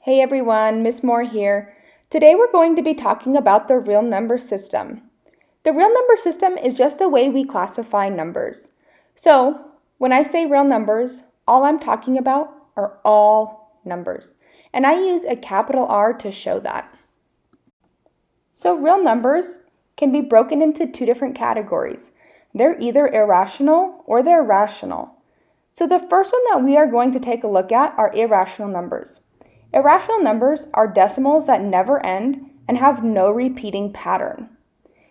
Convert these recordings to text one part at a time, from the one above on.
Hey everyone, Miss Moore here. Today we're going to be talking about the real number system. The real number system is just the way we classify numbers. So, when I say real numbers, all I'm talking about are all numbers. And I use a capital R to show that. So, real numbers can be broken into two different categories. They're either irrational or they're rational. So, the first one that we are going to take a look at are irrational numbers. Irrational numbers are decimals that never end and have no repeating pattern.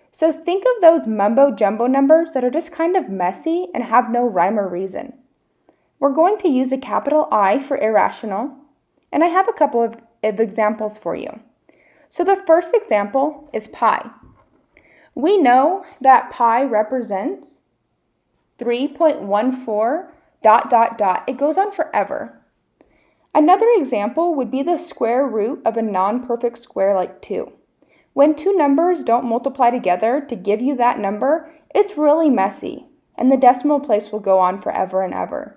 So think of those mumbo-jumbo numbers that are just kind of messy and have no rhyme or reason. We're going to use a capital I for irrational, and I have a couple of examples for you. So the first example is pi. We know that pi represents 3.14 ... It goes on forever. Another example would be the square root of a non-perfect square like 2. When two numbers don't multiply together to give you that number, it's really messy, and the decimal place will go on forever and ever.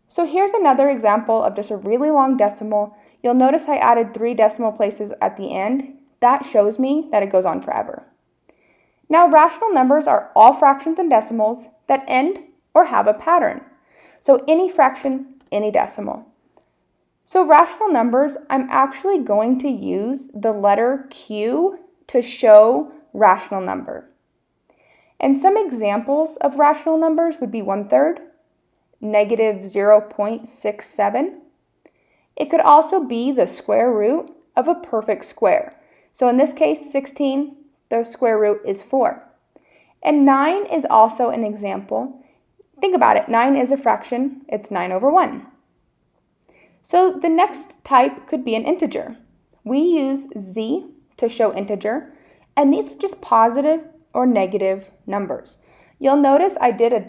So here's another example of just a really long decimal. You'll notice I added 3 decimal places at the end. That shows me that it goes on forever. Now, rational numbers are all fractions and decimals that end or have a pattern. So any fraction, any decimal. So rational numbers, I'm actually going to use the letter Q to show rational number. And some examples of rational numbers would be 1/3, negative 0.67. It could also be the square root of a perfect square. So in this case, 16, the square root is 4. And 9 is also an example. Think about it, 9 is a fraction, it's 9/1. So the next type could be an integer. We use z to show integer, and these are just positive or negative numbers. You'll notice I did a ...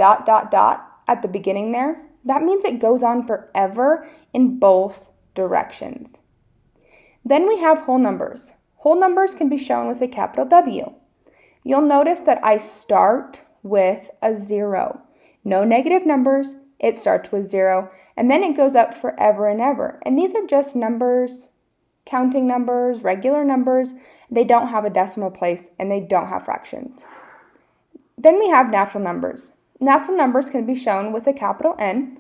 at the beginning there. That means it goes on forever in both directions. Then we have whole numbers. Whole numbers can be shown with a capital W. You'll notice that I start with a 0. No negative numbers, it starts with 0. And then it goes up forever and ever. And these are just numbers, counting numbers, regular numbers. They don't have a decimal place and they don't have fractions. Then we have natural numbers. Natural numbers can be shown with a capital N.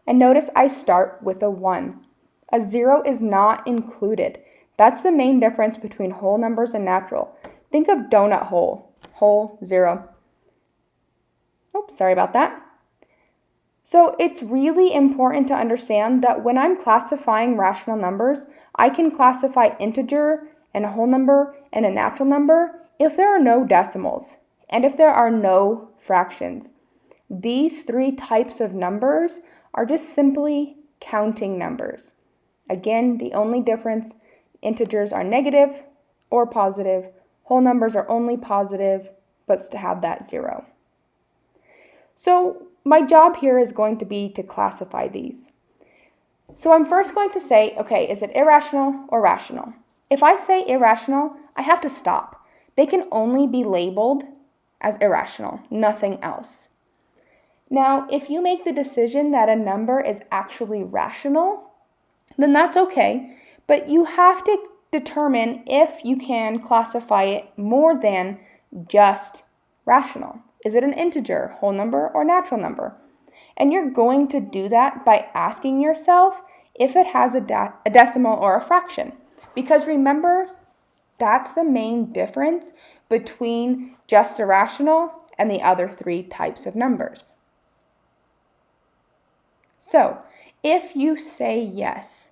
And notice I start with a 1. A 0 is not included. That's the main difference between whole numbers and natural. Think of donut hole, whole, 0. Oops, sorry about that. So it's really important to understand that when I'm classifying rational numbers, I can classify integer and a whole number and a natural number if there are no decimals and if there are no fractions. These 3 types of numbers are just simply counting numbers. Again, the only difference, integers are negative or positive, whole numbers are only positive but to have that 0. So my job here is going to be to classify these. So I'm first going to say, okay, is it irrational or rational? If I say irrational, I have to stop. They can only be labeled as irrational, nothing else. Now, if you make the decision that a number is actually rational, then that's okay, but you have to determine if you can classify it more than just rational. Is it an integer, whole number, or natural number? And you're going to do that by asking yourself if it has a decimal or a fraction. Because remember, that's the main difference between just irrational and the other 3 types of numbers. So, if you say yes,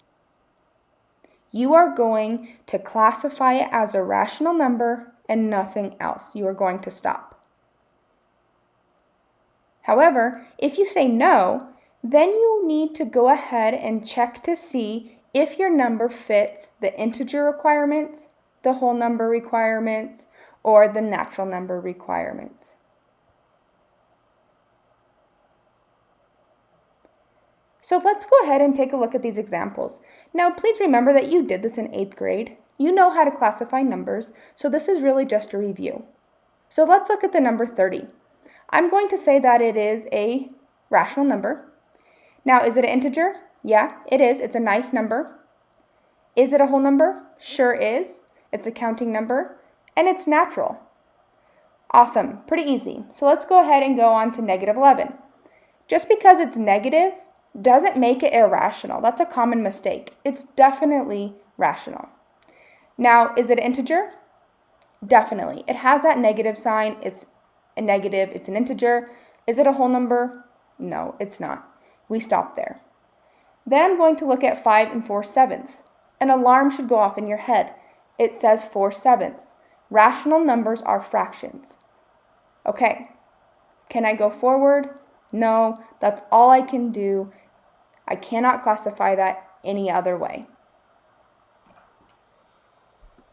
you are going to classify it as a rational number and nothing else. You are going to stop. However, if you say no, then you need to go ahead and check to see if your number fits the integer requirements, the whole number requirements, or the natural number requirements. So let's go ahead and take a look at these examples. Now, please remember that you did this in 8th grade. You know how to classify numbers, so this is really just a review. So let's look at the number 30. I'm going to say that it is a rational number. Now, is it an integer? Yeah, it is. It's a nice number. Is it a whole number? Sure is. It's a counting number, and it's natural. Awesome, pretty easy. So let's go ahead and go on to negative 11. Just because it's negative doesn't make it irrational. That's a common mistake. It's definitely rational. Now, is it an integer? Definitely. It has that negative sign. It's a negative. It's an integer. Is it a whole number? No, it's not. We stop there. Then I'm going to look at 5 and 4/7. An alarm should go off in your head. It says 4/7. Rational numbers are fractions. Okay, can I go forward? No, that's all I can do. I cannot classify that any other way.